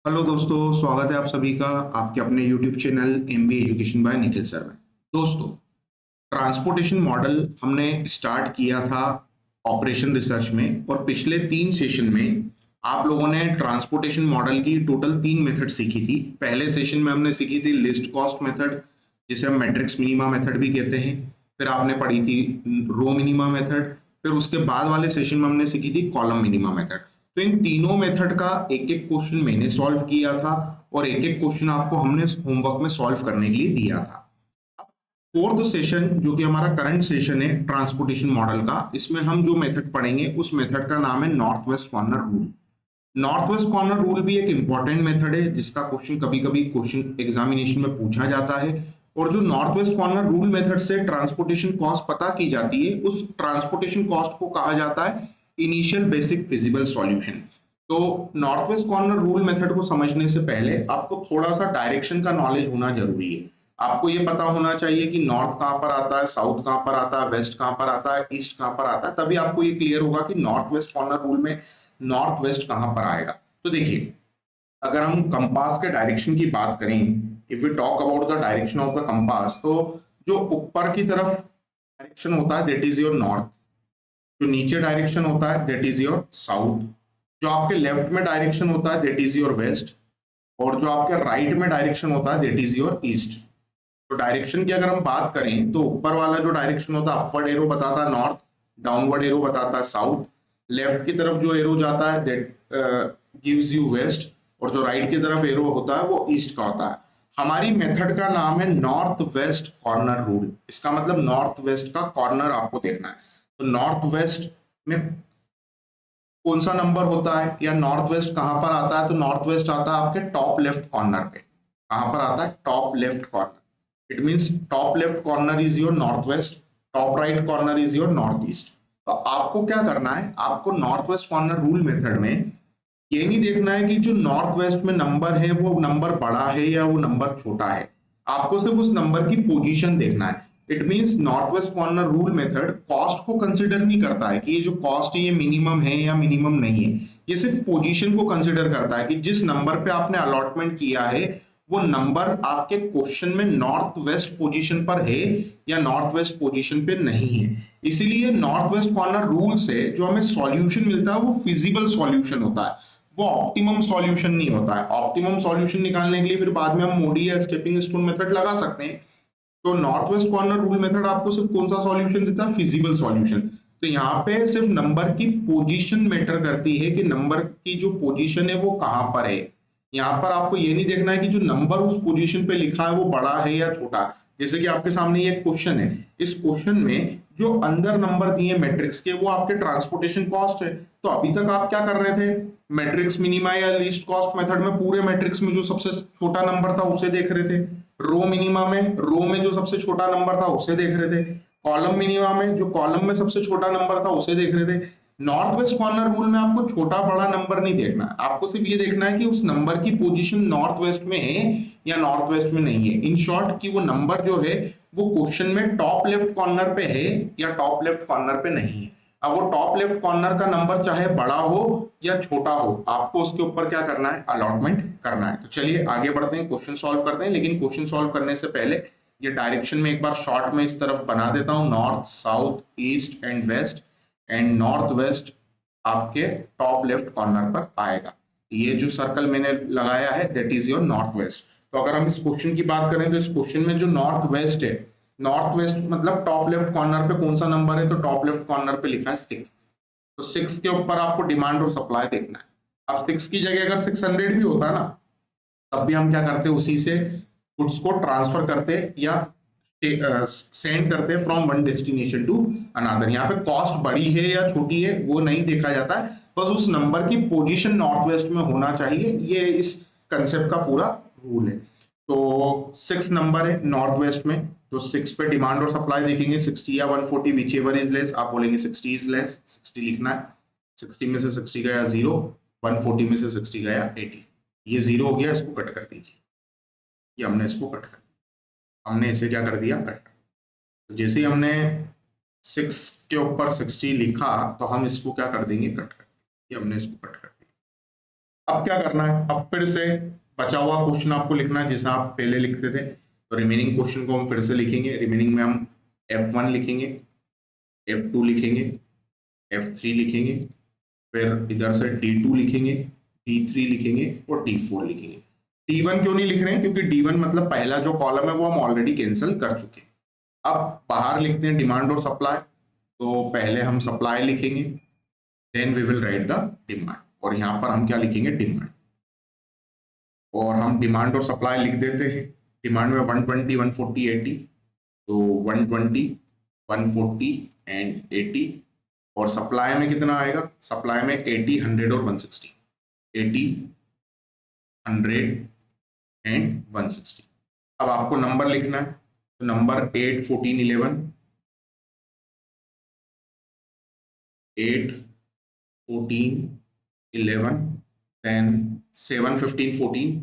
Hello दोस्तों, स्वागत है आप सभी का आपके अपने YouTube channel MBA education by Nikhil sir में। दोस्तों, ट्रांसपोर्टेशन मॉडल हमने स्टार्ट किया था ऑपरेशन रिसर्च में, और पिछले 3 सेशन में आप लोगों ने ट्रांसपोर्टेशन मॉडल की टोटल 3 मेथड सीखी थी। पहले सेशन में हमने सीखी थी लिस्ट कॉस्ट मेथड, जिसे हम मैट्रिक्स मिनिमा मेथड भी कहते हैं। फिर आपने पढ़ी थी रो मिनिमा मेथड। फिर उसके बाद वाले सेशन में हमने सीखी थी कॉलम मिनिमा मेथड। तो इन तीनों मेथड का एक एक क्वेश्चन मैंने सॉल्व किया था, और एक एक क्वेश्चन आपको हमने होमवर्क में सॉल्व करने के लिए दिया था। फोर्थ सेशन जो कि हमारा करंट सेशन है ट्रांसपोर्टेशन मॉडल का, इसमें हम जो मेथड पढ़ेंगे उस मेथड का नाम है north west corner rule. North west corner rule भी एक इंपॉर्टेंट मेथड है जिसका क्वेश्चन कभी कभी क्वेश्चन एग्जामिनेशन में पूछा जाता है। और जो north west corner rule method से ट्रांसपोर्टेशन कॉस्ट पता की जाती है, उस ट्रांसपोर्टेशन कॉस्ट को कहा जाता है इनिशियल बेसिक फिजिबल सॉल्यूशन। तो north west corner rule method को समझने से पहले आपको थोड़ा सा डायरेक्शन का नॉलेज होना जरूरी है। आपको ये पता होना चाहिए कि नॉर्थ कहां पर आता है, साउथ कहां पर आता है, वेस्ट कहां पर आता है, ईस्ट कहां पर आता है। तभी आपको ये क्लियर होगा कि नॉर्थ वेस्ट कॉर्नर रूल में नॉर्थ वेस्ट कहां पर आएगा। तो देखिए, अगर हम कंपास के डायरेक्शन की बात करें, if we talk about the direction of the compass, तो जो ऊपर की तरफ डायरेक्शन होता है दैट इज योर नॉर्थ, जो नीचे डायरेक्शन होता है दैट इज योर साउथ, जो आपके लेफ्ट में डायरेक्शन होता है दैट इज योर वेस्ट, और जो आपके राइट में डायरेक्शन होता है दैट इज योर ईस्ट। तो डायरेक्शन की अगर हम बात करें तो ऊपर वाला जो डायरेक्शन होता है अपवर्ड एरो बताता है नॉर्थ, डाउनवर्ड एरो बताता है साउथ, लेफ्ट की तरफ जो एरो जाता है दैट गिव्स यू वेस्ट, और जो राइट की तरफ एरो होता है वो ईस्ट का होता है। हमारी मेथड का नाम है नॉर्थ वेस्ट कॉर्नर रूल। इसका मतलब नॉर्थ वेस्ट का कॉर्नर आपको देखना है। तो नॉर्थ वेस्ट में कौन सा नंबर होता है, या नॉर्थ वेस्ट कहां पर आता है, तो नॉर्थ वेस्ट आता है आपके टॉप लेफ्ट कॉर्नर पे। कहां पर आता है? Top left corner. It means top left corner is your north waste, top right corner is your north east. तो आपको क्या करना है, आपको north west corner rule method में ये नहीं देखना है कि जो नॉर्थ वेस्ट में नंबर है वो नंबर बड़ा है या वो नंबर छोटा है। आपको सिर्फ उस नंबर की पोजीशन देखना है। It means north west corner rule method cost को कंसिडर नहीं करता है कि ये जो कॉस्ट है ये मिनिमम है या मिनिमम नहीं है। ये सिर्फ पोजीशन को कंसिडर करता है कि जिस नंबर पे आपने अलॉटमेंट किया है वो नंबर आपके क्वेश्चन में नॉर्थ वेस्ट पोजीशन पर है या नॉर्थ वेस्ट पोजीशन पे नहीं है। इसीलिए नॉर्थ वेस्ट कॉर्नर रूल से जो हमें सॉल्यूशन मिलता है वो फिजिबल सॉल्यूशन होता है, वो ऑप्टिमम सॉल्यूशन नहीं होता है। ऑप्टिमम सॉल्यूशन निकालने के लिए फिर बाद में हम मोडी या स्टेपिंग स्टोन मेथड लगा सकते हैं। तो north west corner rule method आपको सिर्फ कौन सा सॉल्यूशन देता है? Feasible solution. तो यहाँ पे सिर्फ नंबर की पोजीशन मैटर करती है कि नंबर की जो पोजीशन है वो कहां पर है। यहाँ पर आपको ये नहीं देखना है कि जो नंबर उस पोजीशन पे लिखा है वो बड़ा है या छोटा। जैसे कि आपके सामने ये क्वेश्चन है, इस क्वेश्चन में जो अंदर नंबर दिए मैट्रिक्स के वो आपके ट्रांसपोर्टेशन कॉस्ट है। तो अभी तक आप क्या कर रहे थे? मैट्रिक्स मिनिमा या लीस्ट कॉस्ट मेथड में पूरे मैट्रिक्स में जो सबसे छोटा नंबर था उसे देख रहे थे। रो मिनिमा में रो में जो सबसे छोटा नंबर था उसे देख रहे थे। कॉलम मिनिमा में जो कॉलम में सबसे छोटा नंबर था उसे देख रहे थे। नॉर्थ वेस्ट कॉर्नर रूल में आपको छोटा बड़ा नंबर नहीं देखना है, आपको सिर्फ ये देखना है कि उस नंबर की पोजीशन नॉर्थ वेस्ट में है या नॉर्थ वेस्ट में नहीं है। इन शॉर्ट कि वो नंबर जो है वो क्वेश्चन में टॉप लेफ्ट कॉर्नर पे है या टॉप लेफ्ट कॉर्नर पे नहीं है। अब वो टॉप लेफ्ट कॉर्नर का नंबर चाहे बड़ा हो या छोटा हो, आपको उसके ऊपर क्या करना है? अलॉटमेंट करना है। तो चलिए आगे बढ़ते हैं, क्वेश्चन सॉल्व करते हैं। लेकिन क्वेश्चन सॉल्व करने से पहले ये डायरेक्शन में एक बार शॉर्ट में इस तरफ बना देता हूं, north south east and west, and north west आपके टॉप लेफ्ट कॉर्नर पर आएगा। ये जो सर्कल मैंने लगाया है that is your north west. तो अगर हम इस क्वेश्चन की बात करें तो इस क्वेश्चन में जो नॉर्थ वेस्ट है, नॉर्थ वेस्ट मतलब टॉप लेफ्ट कॉर्नर पे कौन सा नंबर है, तो टॉप लेफ्ट कॉर्नर पे लिखा है 6। तो 6 के ऊपर आपको डिमांड और सप्लाई देखना है। अब 6 की जगह अगर 600 भी होता ना, तब भी हम क्या करते, उसी से गुड्स को ट्रांसफर करते या सेंड करते from one destination to another. यहाँ पे कॉस्ट बड़ी है या छोटी है वो नहीं देखा जाता है, बस उस नंबर की पोजीशन नॉर्थ वेस्ट में होना चाहिए। ये इस कंसेप्ट का पूरा रूल है। तो 6 नंबर है नॉर्थ वेस्ट में, तो 6 पे डिमांड और सप्लाई देखेंगे, 60 या 140 विच एवर इज लेस। आप बोलेंगे 60 इज लेस, 60 लिखना है। 60 में से 60 गया 0, 140 में से 60 गया 80। ये 0 हो गया, इसको कट कर दीजिए। ये हमने इसको कट कर दिया, हमने इसे क्या कर दिया? कट। तो जैसे ही हमने 6 के ऊपर 60 लिखा तो हम इसको क्या कर देंगे? कट कर देंगे। ये हमने इसको कट कर दिया। अब क्या करना है, अब फिर से बचा हुआ क्वेश्चन आपको लिखना है जैसा आप पहले लिखते थे। तो रिमेनिंग क्वेश्चन को हम फिर से लिखेंगे। रिमेनिंग में हम F1 लिखेंगे, F2 लिखेंगे, F3 लिखेंगे, फिर इधर से D2 लिखेंगे, D3 लिखेंगे और D4 लिखेंगे। D1 क्यों नहीं लिख रहे हैं, क्योंकि D1 मतलब पहला जो कॉलम है वो हम ऑलरेडी कैंसिल कर चुके हैं। अब बाहर लिखते हैं डिमांड और सप्लाई। तो पहले हम सप्लाई लिखेंगे, then we will write the demand, और यहाँ पर हम क्या लिखेंगे, डिमांड। और हम डिमांड और सप्लाई लिख देते हैं। डिमांड में 120, 140, 80, तो 120, 140 एंड 80। और सप्लाई में कितना आएगा, सप्लाई में 80, 100 और 160, 80, 100 एंड 160। अब आपको नंबर लिखना है, तो नंबर 8, 14, 11, 8, 14, 11, then 7, 15, 14,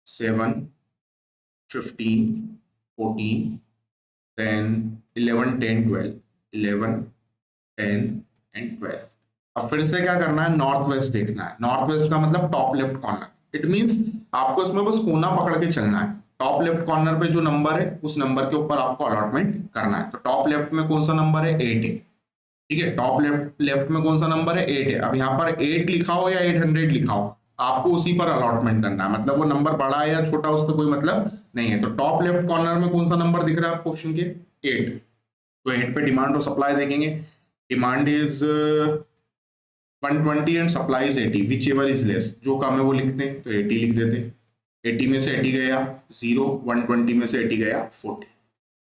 7, 15, 14, then 11, 10, 12, 11, 10 एंड 12। अब फिर से क्या करना है, नॉर्थ वेस्ट देखना है। नॉर्थ वेस्ट का मतलब top left corner. It means आपको इसमें बस कोना पकड़ के चलना है। टॉप लेफ्ट कॉर्नर पे जो नंबर है उस नंबर के ऊपर आपको अलॉटमेंट करना है। तो टॉप लेफ्ट में कौन सा नंबर है, 8 है। ठीक है, टॉप लेफ्ट में कौन सा नंबर है, 8 है। अब यहाँ पर 8 लिखा हो या 800 लिखा हो, आपको उसी पर अलॉटमेंट करना है। मतलब वो नंबर बड़ा है या छोटा उसका कोई मतलब नहीं है। तो टॉप लेफ्ट कॉर्नर में कौन सा नंबर दिख रहा है क्वेश्चन के, 8। तो 8 पे डिमांड और सप्लाई देखेंगे। Demand is 120 and supply is 80, which ever is less. जो कम है वो लिखते हैं, तो 80 लिख देते हैं। 80 में से 80 गया 0, 120 में से 80 गया 40।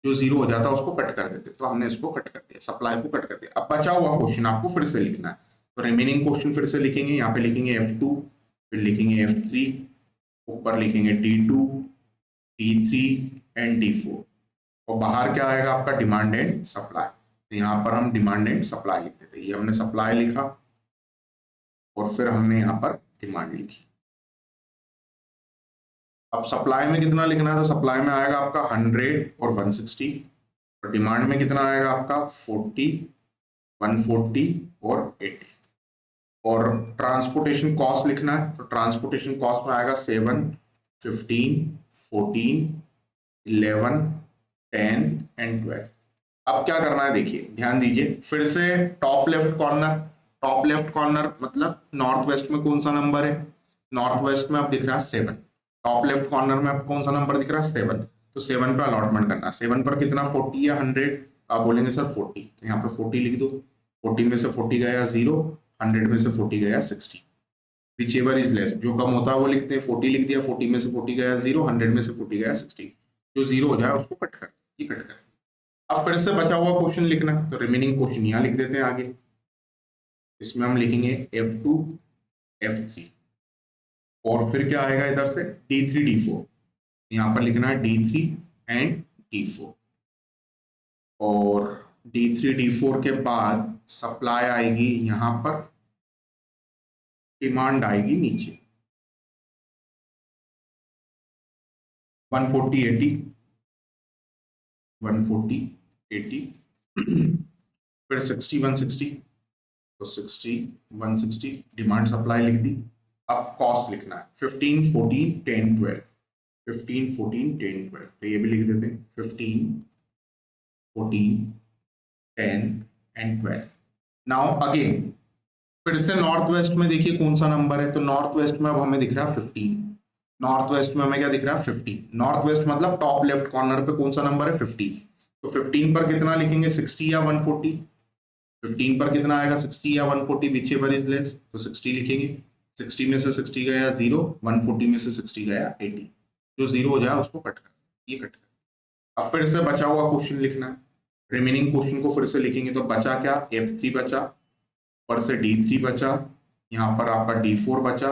जो 0 हो जाता है उसको कट कर देते। तो हमने इसको कट कर दिया, सप्लाई को कट कर दिया। अब बचा हुआ क्वेश्चन आपको फिर से लिखना है। तो रिमेनिंग क्वेश्चन फिर से लिखेंगे। यहाँ पे लिखेंगे F2, फिर लिखेंगे F3, ऊपर लिखेंगे D2, D3 एंड D4। और बाहर क्या आएगा आपका, डिमांड एंड सप्लाई। तो यहाँ पर हम डिमांड एंड सप्लाई लिख देते। ये हमने सप्लाई लिखा और फिर हमने यहाँ पर डिमांड लिखी। अब सप्लाई में कितना लिखना है, तो सप्लाई में आएगा आपका 100 और 160। और डिमांड में कितना आएगा आपका 40, 140 और 80। और ट्रांसपोर्टेशन कॉस्ट लिखना है। तो ट्रांसपोर्टेशन कॉस्ट में आएगा 7, 15, 14, 11, 10 एंड 12। अब क्या करना है, देखिए ध्यान दीजिए। फिर से top left corner, top left corner मतलब नॉर्थ वेस्ट में कौन सा नंबर है, नॉर्थ वेस्ट में अब दिख रहा है 7। टॉप लेफ्ट कॉर्नर में अब कौन सा नंबर दिख रहा है, 7। तो 7 पे अलॉटमेंट करना। 7 पर कितना, 40 या 100। आप बोलेंगे सर 40, तो यहाँ पे 40 लिख दो। 40 में से 40 गया 0, 100 में से 40 गया 60। विच एवर इज लेस, जो कम होता है वो लिखते हैं। 40 लिख दिया, 40 में से 40 गया 0, 100 में से 40 गया 60। जो 0 हो जाए उसको कट कर, ये कट कर। अब फिर से बचा हुआ क्वेश्चन लिखना। तो रिमेनिंग क्वेश्चन यहाँ लिख देते हैं आगे। इसमें हम लिखेंगे F2, F3 और फिर क्या आएगा इधर से, D3, D4। यहाँ पर लिखना है D3 एंड D4। और D3, D4 के बाद सप्लाई आएगी यहाँ पर, डिमांड आएगी नीचे 140, 80, 140, 80 फिर 60, 160। तो 60, 160 डिमांड सप्लाई लिख दी। अब कॉस्ट लिखना है 15, 14, 10, 12। 15, 14, 10, 12, तो ये भी लिख देते हैं 15, 14, 10 एंड 12। नाउ अगेन फिर से नॉर्थ वेस्ट में देखिए कौन सा नंबर है। तो नॉर्थ वेस्ट में अब हमें दिख रहा है 15। नॉर्थ वेस्ट में हमें क्या दिख रहा है, 15। नॉर्थ वेस्ट मतलब टॉप लेफ्ट कॉर्नर पे कौन सा नंबर है, 15। तो 15 पर कितना लिखेंगे, 60 या 140। 15 पर कितना आएगा, 60 या 140, विच एवर इज लेस। तो 60 लिखेंगे। 60 में से 60 गया 0, 140 में से 60 गया 80। जो 0 हो जाए उसको कट कर, ये कट कर। अब फिर से बचा हुआ क्वेश्चन लिखना है। रिमेनिंग क्वेश्चन को फिर से लिखेंगे। तो बचा क्या, F3 बचा, ऊपर से D3 बचा, यहाँ पर आपका D4 बचा,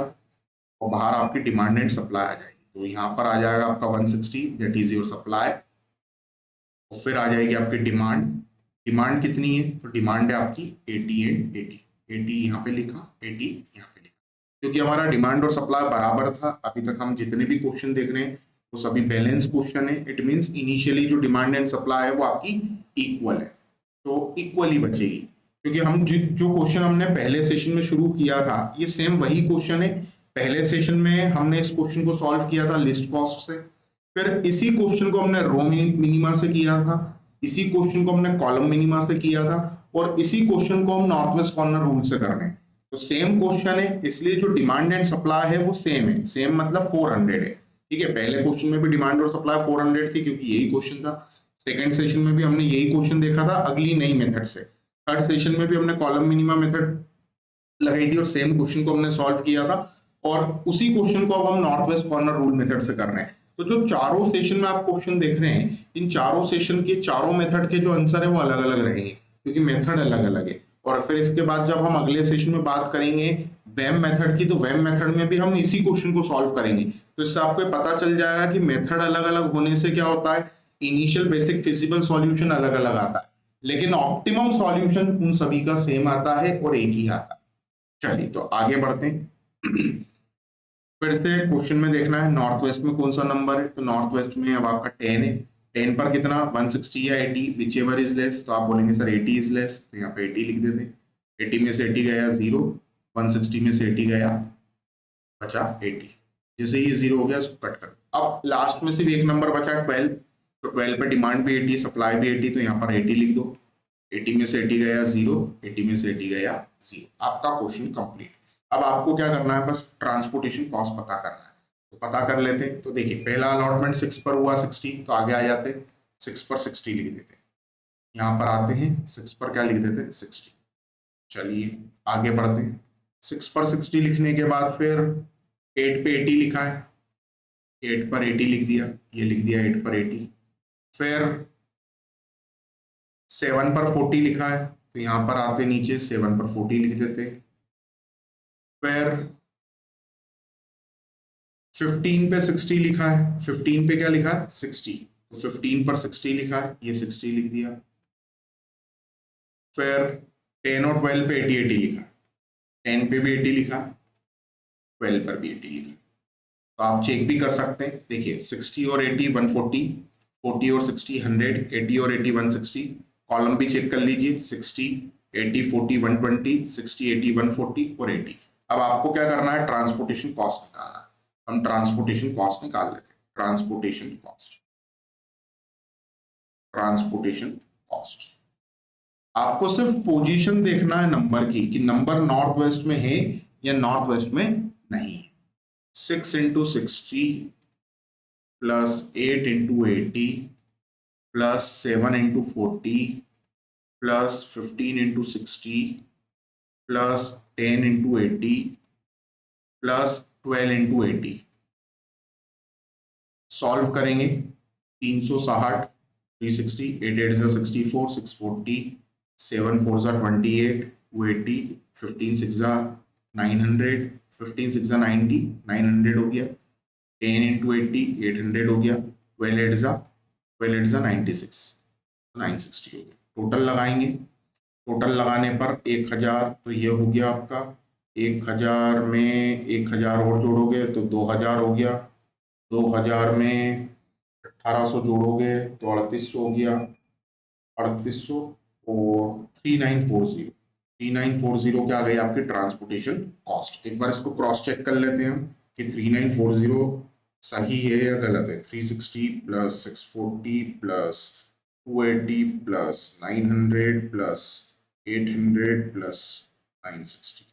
और बाहर आपकी डिमांड एंड सप्लाई आ जाएगी। तो यहाँ पर आ जाएगा आपका 160, दैट इज योर सप्लाई। और फिर आ जाएगी आपकी डिमांड। डिमांड कितनी है, तो डिमांड है आपकी 80 एंड 80। 80 यहाँ पे लिखा, 80 यहाँ पे लिखा, क्योंकि हमारा डिमांड और सप्लाई बराबर था। अभी तक हम जितने भी क्वेश्चन देख रहे हैं वो सभी बैलेंस क्वेश्चन है। इट मीन्स इनिशियली जो डिमांड एंड सप्लाई है वो आपकी इक्वल है, तो इक्वली बचेगी। क्योंकि हम जो क्वेश्चन हमने पहले सेशन में शुरू किया था ये सेम वही क्वेश्चन है। पहले सेशन में हमने इस क्वेश्चन को सॉल्व किया था लिस्ट कॉस्ट से, फिर इसी क्वेश्चन को हमने रो मिनिमा से किया था, इसी क्वेश्चन को हमने कॉलम मिनिमा से किया था, और इसी क्वेश्चन को हम नॉर्थ वेस्ट कॉर्नर रूल से कर रहे हैं। तो सेम क्वेश्चन है, इसलिए जो डिमांड एंड सप्लाई है वो सेम है। सेम मतलब 400 है, ठीक है। पहले क्वेश्चन में भी डिमांड और सप्लाई 400 थी क्योंकि यही क्वेश्चन था। सेकंड सेशन में भी हमने यही क्वेश्चन देखा था अगली नई मेथड से। थर्ड सेशन में भी हमने कॉलम मिनिमा मेथड लगाई थी और सेम क्वेश्चन को हमने सॉल्व किया था, और उसी क्वेश्चन को अब हम north west corner rule method से कर रहे हैं। तो जो चारों सेशन में आप क्वेश्चन देख रहे हैं, इन चारों सेशन के चारों मेथड के जो आंसर है वो अलग अलग रहेंगे क्योंकि मेथड अलग अलग है। और फिर इसके बाद जब हम अगले सेशन में बात करेंगे वेम मेथड की, तो वेम मेथड में भी हम इसी क्वेश्चन को सॉल्व करेंगे। तो इससे आपको पता चल जाएगा कि मेथड अलग अलग होने से क्या होता है, इनिशियल बेसिक फिजिबल सॉल्यूशन अलग अलग आता है, लेकिन ऑप्टिमम सॉल्यूशन उन सभी का सेम आता है और एक ही आता है। चलिए तो आगे बढ़ते हैं। फिर से क्वेश्चन में देखना है नॉर्थ वेस्ट में कौन सा नंबर है। तो नॉर्थ वेस्ट में अब आपका 10 है। 10 पर कितना, 160 या 80, विच एवर इज लेस। तो आप बोलेंगे सर 80 इज लेस, तो यहाँ पे 80 लिख देते हैं। 80 में से 80 गया 0, 160 में से 80 गया, बचा 80। जैसे ये 0 हो गया इसको कट कर। अब लास्ट में सिर्फ एक नंबर बचा 12, तो 12 पे डिमांड भी 80, सप्लाई भी 80, तो यहाँ पर 80 लिख दो। 80 में से 80 गया 0, 80 में से 80 गया 0। आपका क्वेश्चन कंप्लीट। अब आपको क्या करना है, बस ट्रांसपोर्टेशन कॉस्ट पता करना है। तो पता कर लेते हैं। तो देखिए पहला अलॉटमेंट 6 पर हुआ 60, तो आगे आ जाते 6 पर 60 लिख देते हैं। यहाँ पर आते हैं 6 पर क्या लिख देते हैं 60। चलिए आगे बढ़ते हैं। 6 पर 60 लिखने के बाद फिर 8 पे 80 लिखा है, 8 पर 80 लिख दिया, ये लिख दिया 8 पर 80। फिर 7 पर 40 लिखा है, तो यहाँ पर आते नीचे 7 पर 40 लिख देते हैं। फिर 15 पे 60 लिखा है, 15 पे क्या लिखा है 60, तो 15 पर 60 लिखा है, ये 60 लिख दिया। फिर 10 और 12 पे 80 80 लिखा है, 10 पे भी 80 लिखा, 12 पर भी 80 लिखा। तो आप चेक भी कर सकते हैं। देखिए 60 और 80 140, 40 और 60 100, 80 और 80 160। कॉलम भी चेक कर लीजिए 60 80 40 120, 60 80 140 और 80। अब आपको क्या करना है, ट्रांसपोर्टेशन कॉस्ट निकालना है। हम ट्रांसपोर्टेशन कॉस्ट निकाल लेते हैं। Transportation cost, transportation cost. आपको सिर्फ पोजीशन देखना है नंबर की कि नंबर नॉर्थ वेस्ट में है या नॉर्थ वेस्ट में नहीं है। 6 into 60 plus 8 into 80 plus 7 into 40 plus 15 into 60 plus 10 into 80 plus 12 into 80। Solve करेंगे 360, 360, 8 8 जा 64, 640, 7 4 जा 28, 280, 15 6 जा 900, 15 6 जा 90, 900 हो गया। 10 इंटू 80 800 हो गया। 12 8 जा 96, 960 हो गया। टोटल लगाएंगे, टोटल लगाने पर 1000, तो ये हो गया आपका 1000 में 1000 और जोड़ोगे तो 2000 हो गया। 2000 में 1800 जोड़ोगे तो 3800 हो गया, 3800 और 3940, 3940 क्या आ गई आपकी ट्रांसपोर्टेशन कॉस्ट। एक बार इसको क्रॉस चेक कर लेते हैं हम कि 3940 सही है या गलत है। 360 plus 640 plus 280 plus 900 plus 800 plus 960,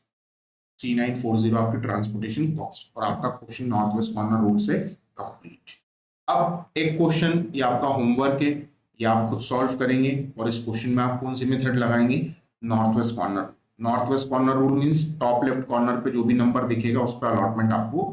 3940 आपकी ट्रांसपोर्टेशन कॉस्ट। और आपका question north west corner rule से कंप्लीट। अब एक क्वेश्चन ये आपका होमवर्क है, ये आप खुद सॉल्व करेंगे और इस क्वेश्चन में आप कौन सी मेथड लगाएंगे, north west corner. North west corner rule means top left corner पे जो भी नंबर दिखेगा उस पर अलॉटमेंट आपको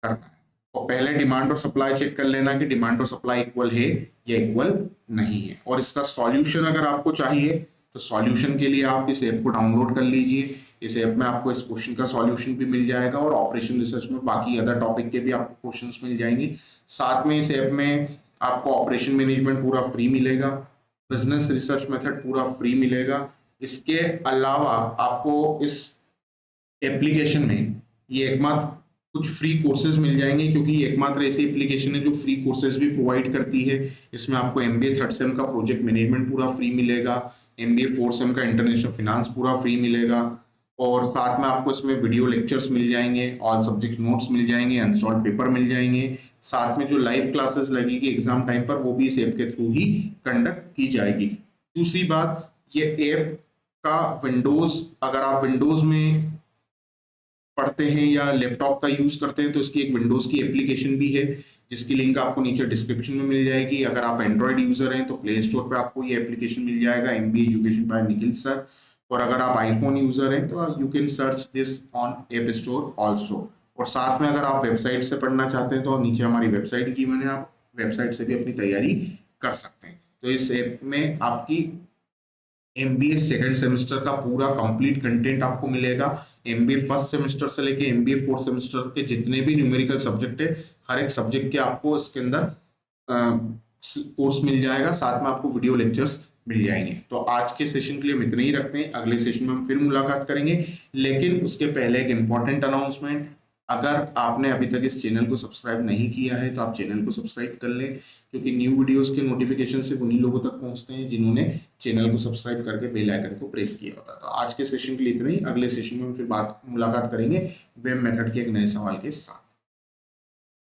करना है। और पहले डिमांड और सप्लाई चेक कर लेना कि डिमांड और सप्लाई इक्वल है या इक्वल नहीं है। और इसका सॉल्यूशन अगर आपको चाहिए तो सॉल्यूशन के लिए आप इस ऐप को डाउनलोड कर लीजिए। इस ऐप में आपको इस क्वेश्चन का सॉल्यूशन भी मिल जाएगा और ऑपरेशन रिसर्च में बाकी अदर टॉपिक के भी आपको क्वेश्चंस मिल जाएंगे। साथ में इस ऐप में आपको ऑपरेशन मैनेजमेंट पूरा फ्री मिलेगा, बिजनेस रिसर्च मेथड पूरा फ्री मिलेगा। इसके अलावा आपको इस एप्लीकेशन में ये एकमात्र कुछ फ्री कोर्सेज मिल जाएंगे, क्योंकि ये एकमात्र ऐसी एप्लीकेशन है जो फ्री कोर्सेज भी प्रोवाइड करती है। इसमें आपको एमबीए थर्ड सेम का प्रोजेक्ट मैनेजमेंट पूरा फ्री मिलेगा, एमबीए फोर्थ सेम का इंटरनेशनल फिनांस पूरा फ्री मिलेगा, और साथ में आपको इसमें वीडियो लेक्चर्स मिल जाएंगे, ऑल सब्जेक्ट नोट्स मिल जाएंगे, अनसॉल्व पेपर मिल जाएंगे। साथ में जो लाइव क्लासेस लगेगी एग्जाम टाइम पर वो भी इस ऐप के थ्रू ही कंडक्ट की जाएगी। दूसरी बात, ये ऐप का विंडोज, अगर आप विंडोज में पढ़ते हैं या लैपटॉप का यूज करते हैं तो इसकी एक विंडोज की एप्लीकेशन भी है, जिसकी लिंक आपको नीचे डिस्क्रिप्शन में मिल जाएगी। अगर आप एंड्रॉइड यूजर हैं तो प्ले स्टोर पे आपको ये एप्लीकेशन मिल जाएगा, MBA education by Nikhil sir. और अगर आप आईफोन यूजर हैं तो you can search this on app store also. और साथ में अगर आप वेबसाइट से पढ़ना चाहते हैं तो नीचे हमारी वेबसाइट की मैंने, आप वेबसाइट से भी अपनी तैयारी कर सकते हैं। तो इस ऐप में आपकी एमबीए सेकंड सेमेस्टर का पूरा कंप्लीट कंटेंट आपको मिलेगा। एमबीए फर्स्ट सेमेस्टर से लेके एमबीए फोर्थ सेमेस्टर के जितने भी न्यूमेरिकल सब्जेक्ट है, हर एक सब्जेक्ट के आपको इसके अंदर कोर्स मिल जाएगा, साथ में आपको वीडियो लेक्चर्स मिल जाएंगे। तो आज के सेशन के लिए हम इतने ही रखते हैं, अगले सेशन में हम फिर मुलाकात करेंगे। लेकिन उसके पहले एक इंपॉर्टेंट अनाउंसमेंट, अगर आपने अभी तक इस चैनल को सब्सक्राइब नहीं किया है तो आप चैनल को सब्सक्राइब कर लें, क्योंकि न्यू वीडियोस के नोटिफिकेशन सिर्फ उन्हीं लोगों तक पहुंचते हैं जिन्होंने चैनल को सब्सक्राइब करके बेल आइकन को प्रेस किया होता है। तो आज के सेशन के लिए इतना ही, अगले सेशन में हम फिर मुलाकात करेंगे वेब मेथड के एक नए सवाल के साथ।